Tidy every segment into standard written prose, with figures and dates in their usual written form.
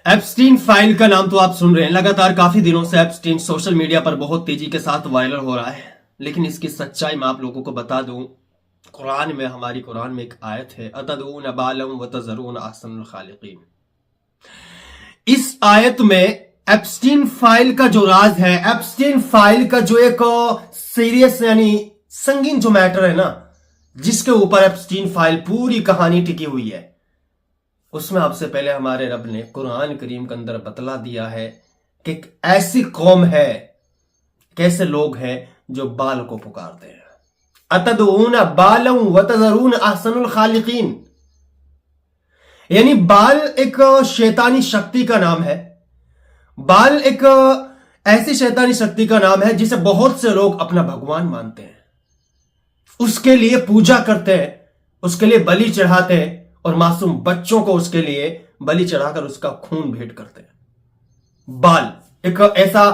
Epstein file का नाम तो आप सुन रहे हैं। लगातार काफी दिनों से एप्स्टीन सोशल मीडिया पर बहुत तेजी के साथ वायरल हो रहा है, लेकिन इसकी सच्चाई मैं आप लोगों को बता दूं। हमारी कुरान में एक आयत है, अतदून बालम व तजरून अहसनुल खालिकीन। इस आयत में एप्स्टीन फाइल का जो राज है, एप्स्टीन फाइल का जो एक सीरियस यानी संगीन जो मैटर है ना, जिसके ऊपर एप्स्टीन फाइल पूरी कहानी टिकी हुई है, उसमें आपसे पहले हमारे रब ने कुरान करीम के अंदर बतला दिया है कि एक ऐसी कौम है, कैसे लोग हैं जो बाल को पुकारते हैं। अतदऊन बालम व तज़रून अहसनुल खालिकीन, यानी बाल एक शैतानी शक्ति का नाम है। बाल एक ऐसी शैतानी शक्ति का नाम है जिसे बहुत से लोग अपना भगवान मानते हैं, उसके लिए पूजा करते हैं, उसके लिए बलि चढ़ाते हैं और मासूम बच्चों को उसके लिए बलि चढ़ाकर उसका खून भेंट करते हैं। बाल एक ऐसा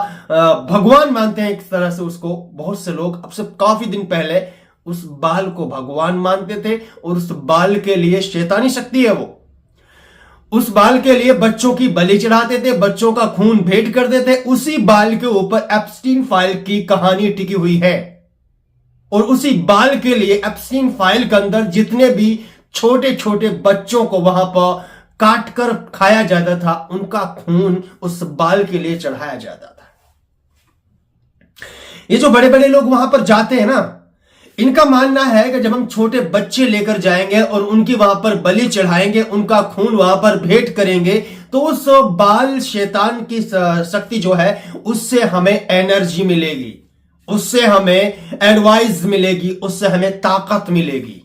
भगवान मानते हैं, एक तरह से उसको बहुत से लोग अब से काफी दिन पहले उस बाल को भगवान मानते थे और उस बाल के लिए शैतानी शक्ति है वो। उस बाल के लिए बच्चों की बलि चढ़ाते थे, बच्चों का खून भेंट करते थे। उसी बाल के ऊपर एप्स्टीन फाइल की कहानी टिकी हुई है और उसी बाल के लिए एप्स्टीन फाइल के अंदर जितने भी छोटे छोटे बच्चों को वहां पर काट कर खाया जाता था, उनका खून उस बाल के लिए चढ़ाया जाता था। ये जो बड़े बड़े लोग वहां पर जाते हैं ना, इनका मानना है कि जब हम छोटे बच्चे लेकर जाएंगे और उनकी वहां पर बलि चढ़ाएंगे, उनका खून वहां पर भेंट करेंगे, तो उस बाल शैतान की शक्ति जो है उससे हमें एनर्जी मिलेगी, उससे हमें एडवाइस मिलेगी, उससे हमें ताकत मिलेगी।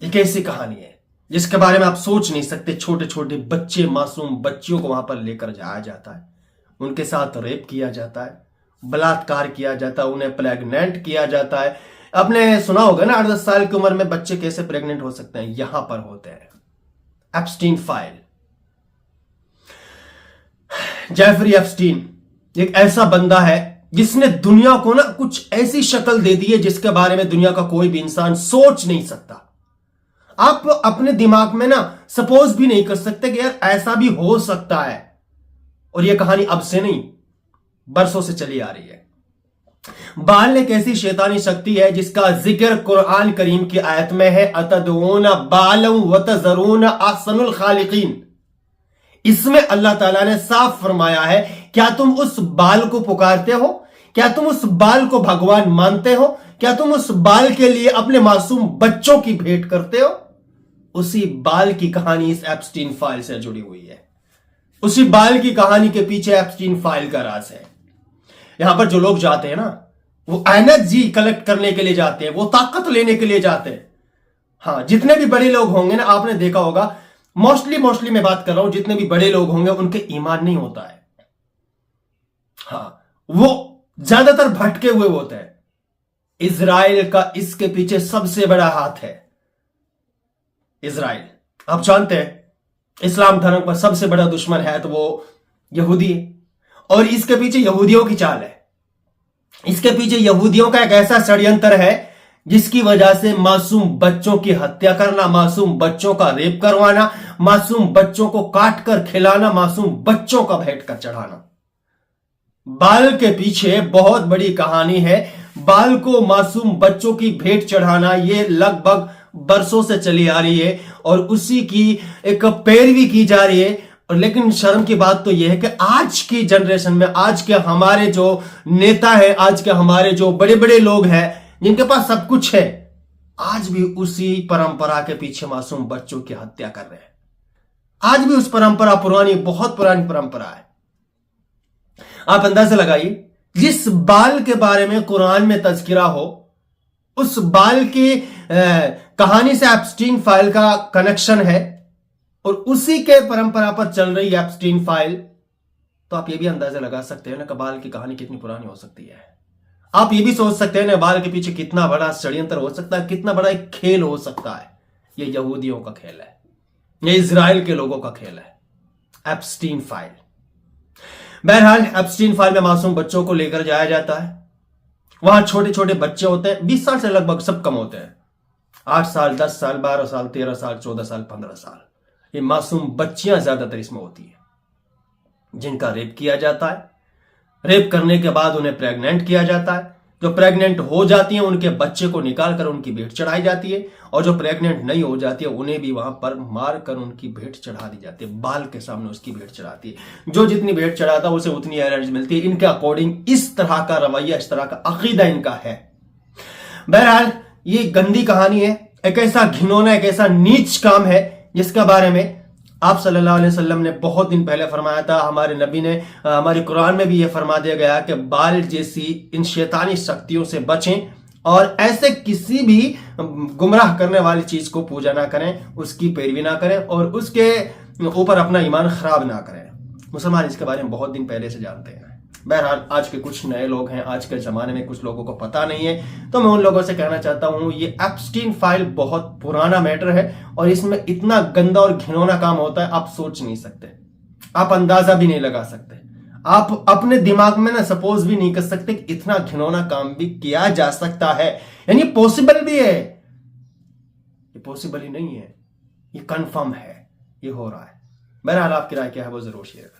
एक ऐसी कहानी है जिसके बारे में आप सोच नहीं सकते। छोटे छोटे बच्चे, मासूम बच्चियों को वहां पर लेकर जाया जाता है, उनके साथ रेप किया जाता है, बलात्कार किया जाता है, उन्हें प्रेग्नेंट किया जाता है। आपने सुना होगा ना, 8-10 साल की उम्र में बच्चे कैसे प्रेग्नेंट हो सकते हैं, यहां पर होते हैं। एप्स्टीन फाइल, जेफरी एप्स्टीन एक ऐसा बंदा है जिसने दुनिया को ना कुछ ऐसी शक्ल दे दी है जिसके बारे में दुनिया का कोई भी इंसान सोच नहीं सकता। आप अपने दिमाग में ना सपोज भी नहीं कर सकते कि यार ऐसा भी हो सकता है। और यह कहानी अब से नहीं, बरसों से चली आ रही है। बाल एक ऐसी शैतानी शक्ति है जिसका जिक्र कुरान करीम की आयत में है, अतदऊन बालम व तज़रून अहसनुल खालिकीन। इसमें अल्लाह ताला ने साफ फरमाया है, क्या तुम उस बाल को पुकारते हो? क्या तुम उस बाल को भगवान मानते हो? क्या तुम उस बाल के लिए अपने मासूम बच्चों की भेंट करते हो? उसी बाल की कहानी इस एप्स्टीन फाइल से जुड़ी हुई है। उसी बाल की कहानी के पीछे एप्स्टीन फाइल का राज है। यहां पर जो लोग जाते हैं ना, वो एनर्जी कलेक्ट करने के लिए जाते हैं, वो ताकत लेने के लिए जाते हैं। हाँ, जितने भी बड़े लोग होंगे ना, आपने देखा होगा, मोस्टली मैं बात कर रहा हूं, जितने भी बड़े लोग होंगे उनके ईमान नहीं होता है। हाँ, वो ज्यादातर भटके हुए होते हैं। इजराइल का इसके पीछे सबसे बड़ा हाथ है। इजराइल, आप जानते हैं, इस्लाम धर्म का सबसे बड़ा दुश्मन है तो वो यहूदी है, और इसके पीछे यहूदियों की चाल है। इसके पीछे यहूदियों का एक ऐसा षड्यंत्र है जिसकी वजह से मासूम बच्चों की हत्या करना, मासूम बच्चों का रेप करवाना, मासूम बच्चों को काट कर खिलाना, मासूम बच्चों का भेंट कर चढ़ाना। बाल के पीछे बहुत बड़ी कहानी है। बाल को मासूम बच्चों की भेंट चढ़ाना ये लगभग बरसों से चली आ रही है और उसी की एक पैरवी की जा रही है। और लेकिन शर्म की बात तो यह है कि आज की जनरेशन में, आज के हमारे जो नेता है, आज के हमारे जो बड़े बड़े लोग हैं जिनके पास सब कुछ है, आज भी उसी परंपरा के पीछे मासूम बच्चों की हत्या कर रहे हैं। आज भी उस परंपरा पुरानी, बहुत पुरानी परंपरा है। आप अंदाजा लगाइए, जिस बाल के बारे में कुरान में तज़किरा हो, उस बाल की कहानी से एप्स्टीन फाइल का कनेक्शन है और उसी के परंपरा पर चल रही एप्स्टीन फाइल, तो आप ये भी अंदाजा लगा सकते हैं ना कि बाल की कहानी कितनी पुरानी हो सकती है। आप ये भी सोच सकते हैं ना, बाल के पीछे कितना बड़ा षड्यंत्र हो सकता है, कितना बड़ा एक खेल हो सकता है। ये यहूदियों का खेल है, ये इजराइल के लोगों का खेल है, एप्स्टीन फाइल। बहरहाल, एप्स्टीन फाइल में मासूम बच्चों को लेकर जाया जाता है। वहां छोटे छोटे बच्चे होते हैं, 20 साल से लगभग सब कम होते हैं, 8 साल, 10 साल, 12 साल, 13 साल, 14 साल, 15 साल। ये मासूम बच्चियां ज्यादातर इसमें होती है जिनका रेप किया जाता है। रेप करने के बाद उन्हें प्रेग्नेंट किया जाता है। जो प्रेग्नेंट हो जाती हैं उनके बच्चे को निकाल कर उनकी भेंट चढ़ाई जाती है, और जो प्रेग्नेंट नहीं हो जाती है उन्हें भी वहां पर मार कर उनकी भेंट चढ़ा दी जाती है। बाल के सामने उसकी भेंट चढ़ाती है। जो जितनी भेंट चढ़ाता है उसे उतनी एनर्जी मिलती है। इनके अकॉर्डिंग इस तरह का रवैया, इस तरह का अकीदा इनका है। बहरहाल ये गंदी कहानी है, एक ऐसा घिनौना, एक ऐसा नीच काम है जिसके बारे में आप सल्लल्लाहु अलैहि वसल्लम ने बहुत दिन पहले फरमाया था। हमारे नबी ने, हमारी कुरान में भी यह फरमा दिया गया कि बाल जैसी इन शैतानी शक्तियों से बचें और ऐसे किसी भी गुमराह करने वाली चीज को पूजा ना करें, उसकी पैरवी ना करें और उसके ऊपर अपना ईमान खराब ना करें। मुसलमान इसके बारे में बहुत दिन पहले से जानते हैं। बहरहाल आज के कुछ नए लोग हैं, आज के जमाने में कुछ लोगों को पता नहीं है, तो मैं उन लोगों से कहना चाहता हूं ये एप्स्टीन फाइल बहुत पुराना मैटर है और इसमें इतना गंदा और घिनौना काम होता है आप सोच नहीं सकते, आप अंदाजा भी नहीं लगा सकते, आप अपने दिमाग में ना सपोज भी नहीं कर सकते कि इतना घिनौना काम भी किया जा सकता है। यानी पॉसिबल भी है, ये पॉसिबल ही नहीं है, ये कंफर्म है, ये हो रहा है। बहरहाल आपकी राय क्या है वो जरूर शेयर करें।